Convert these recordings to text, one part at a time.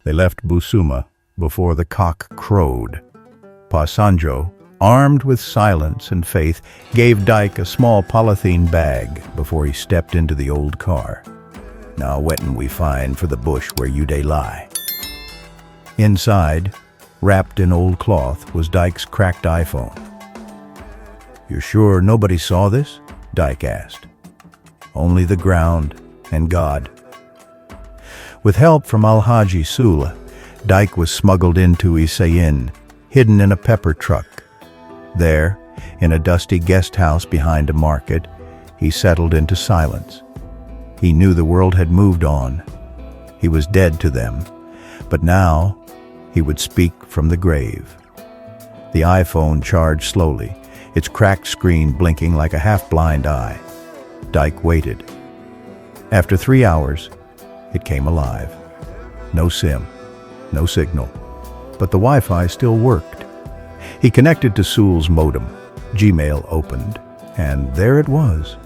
They left Busuma before the cock crowed. Pa Sanjo, armed with silence and faith, gave Dike a small polythene bag before he stepped into the old car. "Now wetin we find for the bush where you dey lie." Inside, wrapped in old cloth, was Dike's cracked iPhone. "You're sure nobody saw this?" Dike asked. "Only the ground and God." With help from Alhaji Sula, Dike was smuggled into Isayin, hidden in a pepper truck. There, in a dusty guest house behind a market, he settled into silence. He knew the world had moved on. He was dead to them, but now he would speak from the grave. The iPhone charged slowly, its cracked screen blinking like a half-blind eye. Dike waited. After 3 hours, it came alive. No SIM, no signal, but the Wi-Fi still worked. He connected to Sul's modem. Gmail opened, and there it was.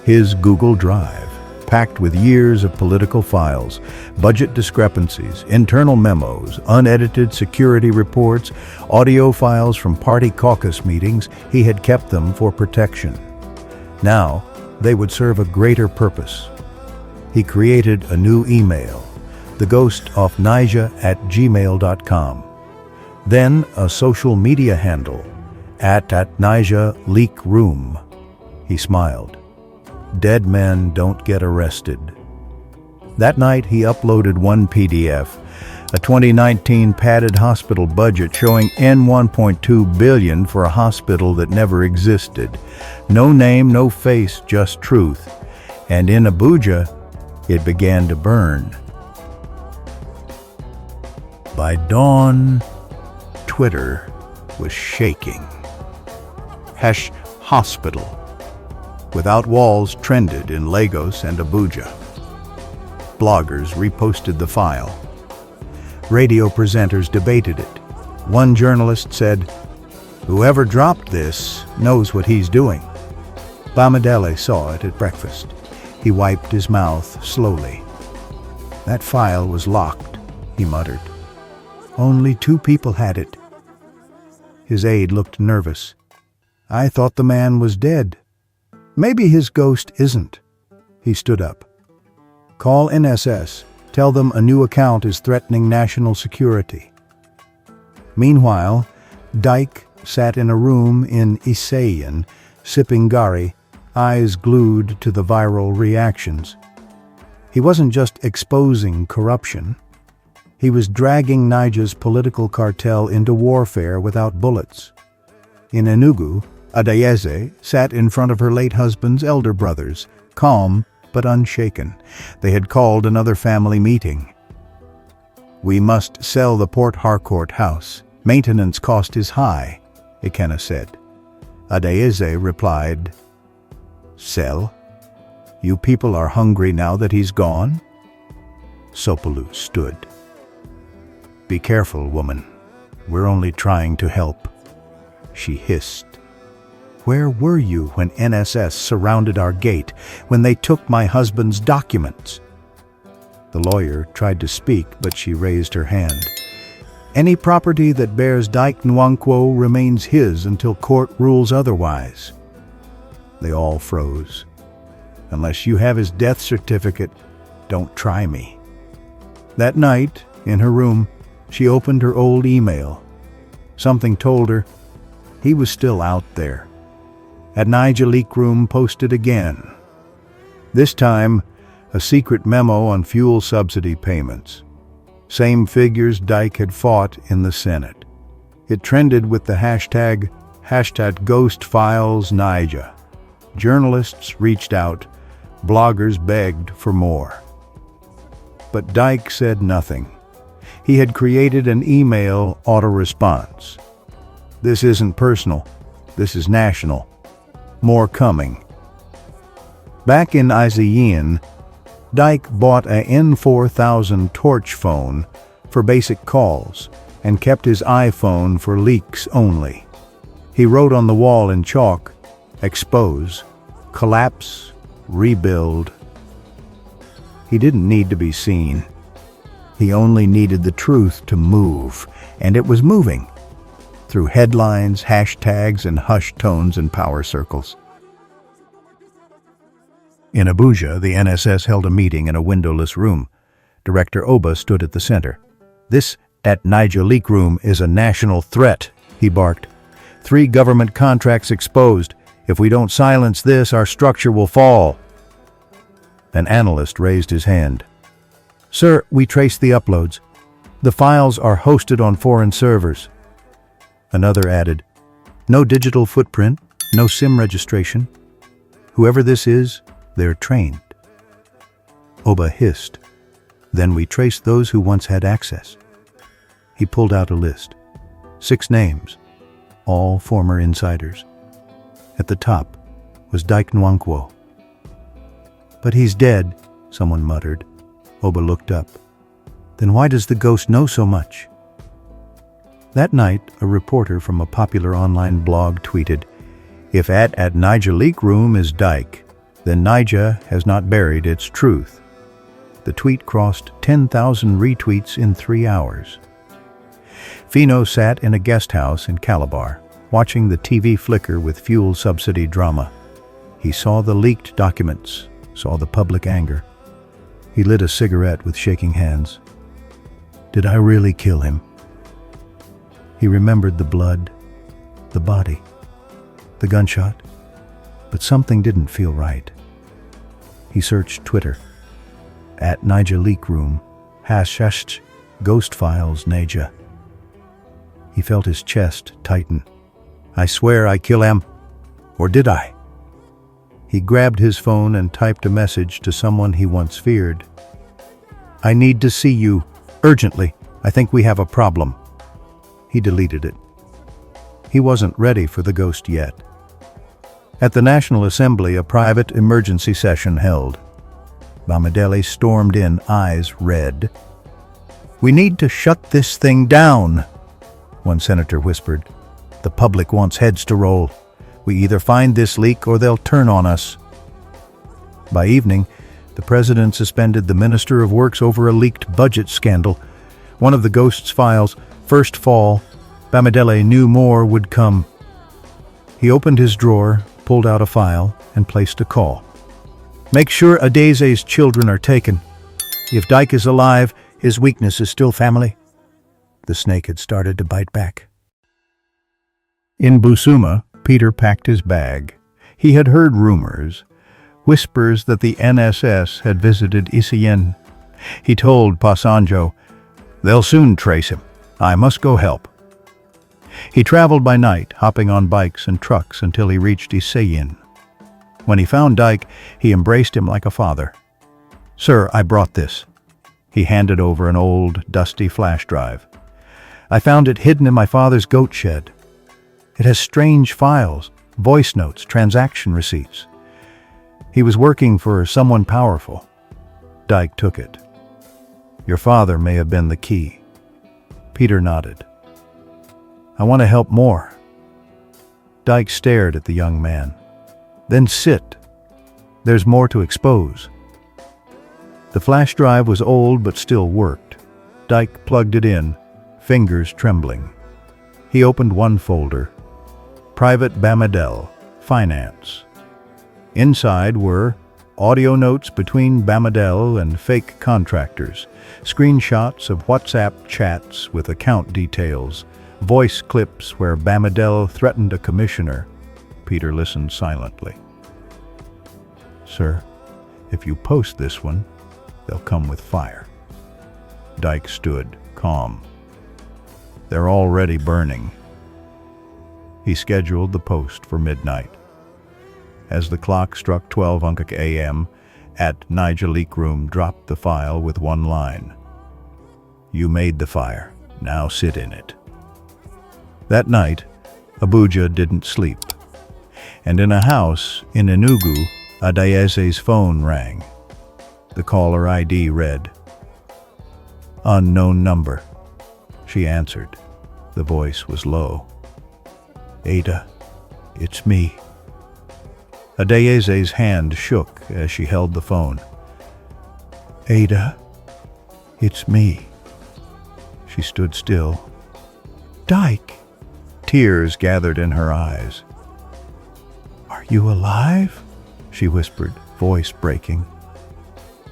His Google Drive, packed with years of political files, budget discrepancies, internal memos, unedited security reports, audio files from party caucus meetings. He had kept them for protection. Now, they would serve a greater purpose. He created a new email, theghostof@gmail.com. Then a social media handle, at Naija Leak Room. He smiled. Dead men don't get arrested. That night he uploaded one PDF, a 2019 padded hospital budget showing N$1.2 billion for a hospital that never existed. No name, no face, just truth. And in Abuja, it began to burn. By dawn, Twitter was shaking. #hospital without walls trended in Lagos and Abuja. Bloggers reposted the file. Radio presenters debated it. One journalist said, "Whoever dropped this knows what he's doing." Bamidele saw it at breakfast. He wiped his mouth slowly. "That file was locked," he muttered. "Only 2 people had it." His aide looked nervous. "I thought the man was dead." "Maybe his ghost isn't." He stood up. "Call NSS. Tell them a new account is threatening national security." Meanwhile, Dike sat in a room in Isayin, sipping gari, eyes glued to the viral reactions. He wasn't just exposing corruption. He was dragging Niger's political cartel into warfare without bullets. In Enugu, Adayeze sat in front of her late husband's elder brothers, calm but unshaken. They had called another family meeting. "We must sell the Port Harcourt house. Maintenance cost is high," Ikenna said. Adayeze replied, "Sell? You people are hungry now that he's gone?" Sopolu stood. "Be careful, woman. We're only trying to help." She hissed. "Where were you when NSS surrounded our gate, when they took my husband's documents?" The lawyer tried to speak, but she raised her hand. "Any property that bears Dike Nwankwo remains his until court rules otherwise." They all froze. "Unless you have his death certificate, don't try me." That night, in her room, she opened her old email. Something told her he was still out there. At Naija Leak Room posted again. This time, a secret memo on fuel subsidy payments. Same figures Dike had fought in the Senate. It trended with the hashtag #GhostFilesNaija. Journalists reached out. Bloggers begged for more. But Dike said nothing. He had created an email auto-response. "This isn't personal. This is national. More coming." Back in Isayin, Dike bought a N4000 torch phone for basic calls and kept his iPhone for leaks only. He wrote on the wall in chalk, "Expose, collapse, rebuild." He didn't need to be seen. He only needed the truth to move, and it was moving, through headlines, hashtags, and hushed tones in power circles. In Abuja, the NSS held a meeting in a windowless room. Director Oba stood at the center. "This at Niger leak room is a national threat," he barked. "3 government contracts exposed. If we don't silence this, our structure will fall." An analyst raised his hand. "Sir, we traced the uploads. The files are hosted on foreign servers." Another added, "No digital footprint, no SIM registration. Whoever this is, they're trained." Oba hissed. "Then we traced those who once had access." He pulled out a list. 6 names, all former insiders. At the top was Dike. "But he's dead," someone muttered. Oba looked up. "Then why does the ghost know so much?" That night, a reporter from a popular online blog tweeted, "If at Niger leak room is Dike, then Niger has not buried its truth." The tweet crossed 10,000 retweets in 3 hours. Fino sat in a guest house in Calabar, watching the TV flicker with fuel subsidy drama. He saw the leaked documents, saw the public anger. He lit a cigarette with shaking hands. Did I really kill him? He remembered the blood, the body, the gunshot, but something didn't feel right. He searched Twitter. At Niger leak room, # ghost files Niger. He felt his chest tighten. I swear I kill him. Or did I? He grabbed his phone and typed a message to someone he once feared. I need to see you, urgently. I think we have a problem. He deleted it. He wasn't ready for the ghost yet. At the National Assembly, a private emergency session held. Bamidele stormed in, eyes red. We need to shut this thing down, one senator whispered. The public wants heads to roll. We either find this leak or they'll turn on us. By evening, the president suspended the Minister of Works over a leaked budget scandal. One of the ghost's files, first fall, Bamidele knew more would come. He opened his drawer, pulled out a file, and placed a call. Make sure Adeze's children are taken. If Dike is alive, his weakness is still family. The snake had started to bite back. In Busuma, Peter packed his bag. He had heard rumors, whispers that the NSS had visited Isien. He told Pasanjo, they'll soon trace him. I must go help. He traveled by night, hopping on bikes and trucks until he reached Isien. When he found Dike, he embraced him like a father. Sir, I brought this. He handed over an old, dusty flash drive. I found it hidden in my father's goat shed. It has strange files, voice notes, transaction receipts. He was working for someone powerful. Dike took it. Your father may have been the key. Peter nodded. I want to help more. Dike stared at the young man. Then sit. There's more to expose. The flash drive was old but still worked. Dike plugged it in, fingers trembling. He opened one folder. Private Bamidele, Finance. Inside were audio notes between Bamidele and fake contractors, screenshots of WhatsApp chats with account details, voice clips where Bamidele threatened a commissioner. Peter listened silently. Sir, if you post this one, they'll come with fire. Dike stood, calm. They're already burning. He scheduled the post for midnight. As the clock struck 12 a.m., at Niger leak room dropped the file with one line. You made the fire. Now sit in it. That night, Abuja didn't sleep. And in a house in Enugu, Adeze's phone rang. The caller ID read, Unknown number. She answered. The voice was low. Ada, it's me. Adeze's hand shook as she held the phone. Ada, It's me. She stood still. Dike! Tears gathered in her eyes. Are you alive? She whispered, voice breaking.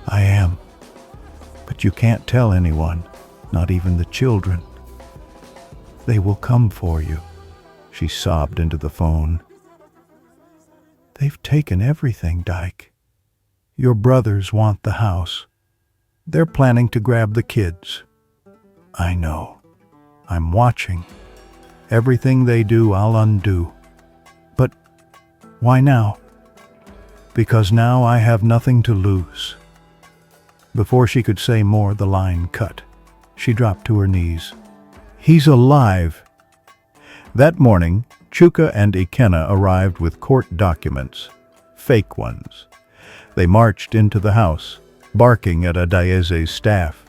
I am. But you can't tell anyone, not even the children. They will come for you. She sobbed into the phone. They've taken everything, Dike. Your brothers want the house. They're planning to grab the kids. I know. I'm watching. Everything they do, I'll undo. But why now? Because now I have nothing to lose. Before she could say more, the line cut. She dropped to her knees. He's alive. That morning, Chuka and Ikenna arrived with court documents, fake ones. They marched into the house, barking at Adaeze's staff.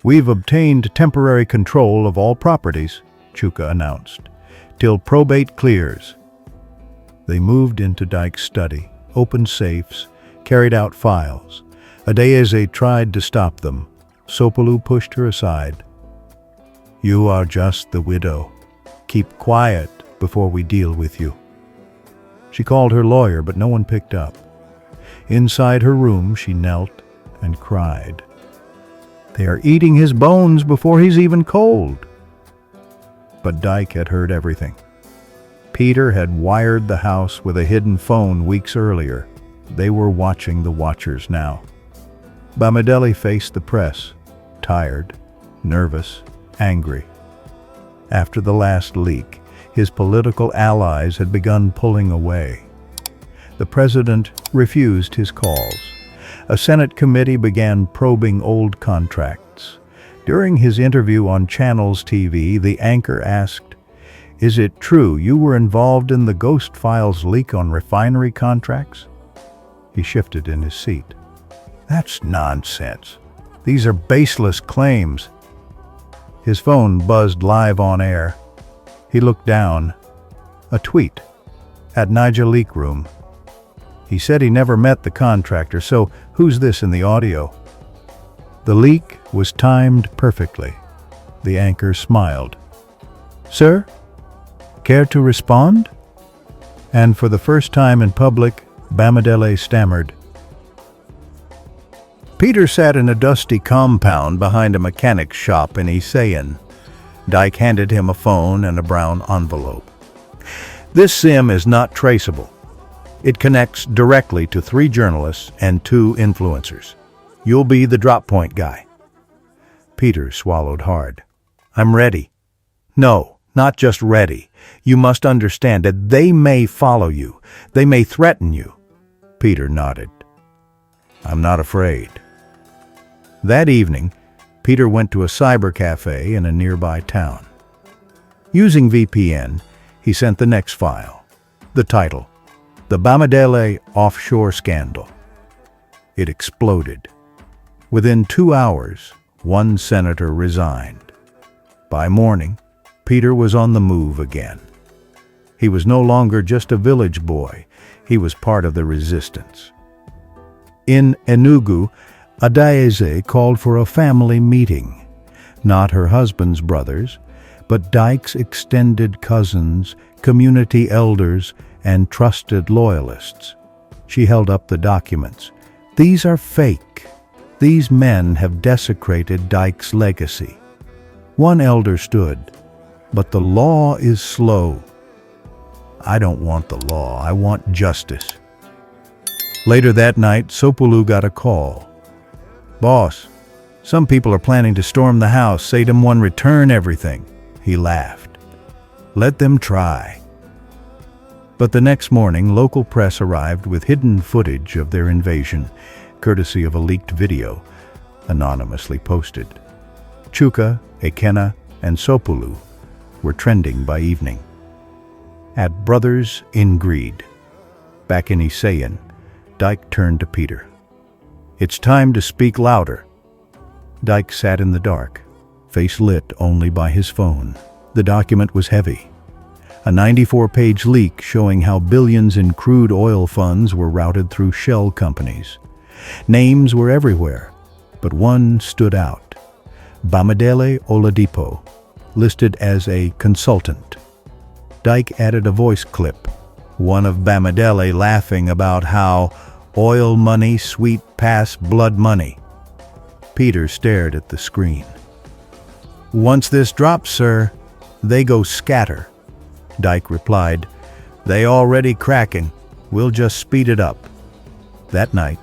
We've obtained temporary control of all properties, Chuka announced, till probate clears. They moved into Dike's study, opened safes, carried out files. Adaeze tried to stop them. Sopulu pushed her aside. You are just the widow. Keep quiet before we deal with you. She called her lawyer, but no one picked up. Inside her room, she knelt and cried. They are eating his bones before he's even cold. But Dike had heard everything. Peter had wired the house with a hidden phone weeks earlier. They were watching the watchers now. Bamidele faced the press, tired, nervous, angry. After the last leak, his political allies had begun pulling away. The president refused his calls. A Senate committee began probing old contracts. During his interview on Channels TV, the anchor asked, "Is it true you were involved in the Ghost Files leak on refinery contracts?" He shifted in his seat. That's nonsense. These are baseless claims. His phone buzzed live on air. He looked down. A tweet. At Niger Leak Room. He said he never met the contractor, so who's this in the audio? The leak was timed perfectly. The anchor smiled. Sir, care to respond? And for the first time in public, Bamidele stammered. Peter sat in a dusty compound behind a mechanic's shop in Isayan. Dike handed him a phone and a brown envelope. This SIM is not traceable. It connects directly to 3 journalists and 2 influencers. You'll be the drop point guy. Peter swallowed hard. I'm ready. No, not just ready. You must understand that they may follow you. They may threaten you. Peter nodded. I'm not afraid. That evening, Peter went to a cyber cafe in a nearby town. Using VPN, he sent the next file. The title, The Bamidele Offshore Scandal. It exploded. Within 2 hours, 1 senator resigned. By morning, Peter was on the move again. He was no longer just a village boy. He was part of the resistance. In Enugu, Adaeze called for a family meeting. Not her husband's brothers, but Dike's extended cousins, community elders, and trusted loyalists. She held up the documents. These are fake. These men have desecrated Dike's legacy. One elder stood, but the law is slow. I don't want the law, I want justice. Later that night, Sopulu got a call. Boss, some people are planning to storm the house, say them one return everything. He laughed. Let them try. But the next morning, local press arrived with hidden footage of their invasion, courtesy of a leaked video, anonymously posted. Chuka, Ikenna, and Sopulu were trending by evening. At Brothers in Greed. Back in Isayan, Dike turned to Peter. It's time to speak louder. Dike sat in the dark, face lit only by his phone. The document was heavy. A 94-page leak showing how billions in crude oil funds were routed through shell companies. Names were everywhere. but one stood out. Bamidele Oladipo, listed as a consultant. Dike added a voice clip, one of Bamidele laughing about how oil money sweet past blood money. Peter stared at the screen. "Once this drops, sir, they go scatter," Dike replied. "They already cracking. We'll just speed it up." That night,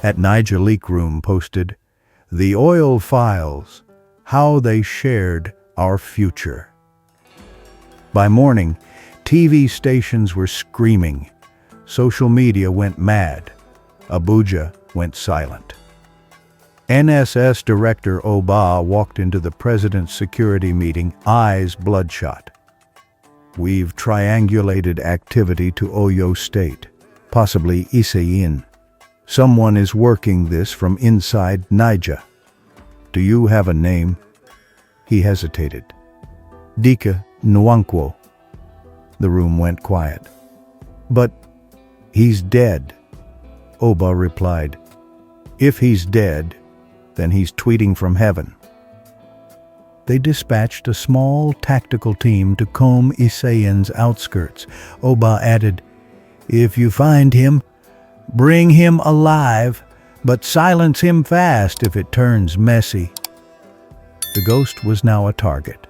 at Niger Leak Room posted, "The Oil Files, How They Shared Our Future." By morning, TV stations were screaming. Social media went mad. Abuja went silent. NSS Director Oba walked into the president's security meeting, eyes bloodshot. "We've triangulated activity to Oyo State, possibly Isayin. Someone is working this from inside Niger. Do you have a name?" He hesitated. "Dike Nwankwo." The room went quiet. "But he's dead," Oba replied. "If he's dead, then he's tweeting from heaven." They dispatched a small tactical team to comb Isayin's outskirts. Oba added, "If you find him, bring him alive, but silence him fast if it turns messy." The ghost was now a target.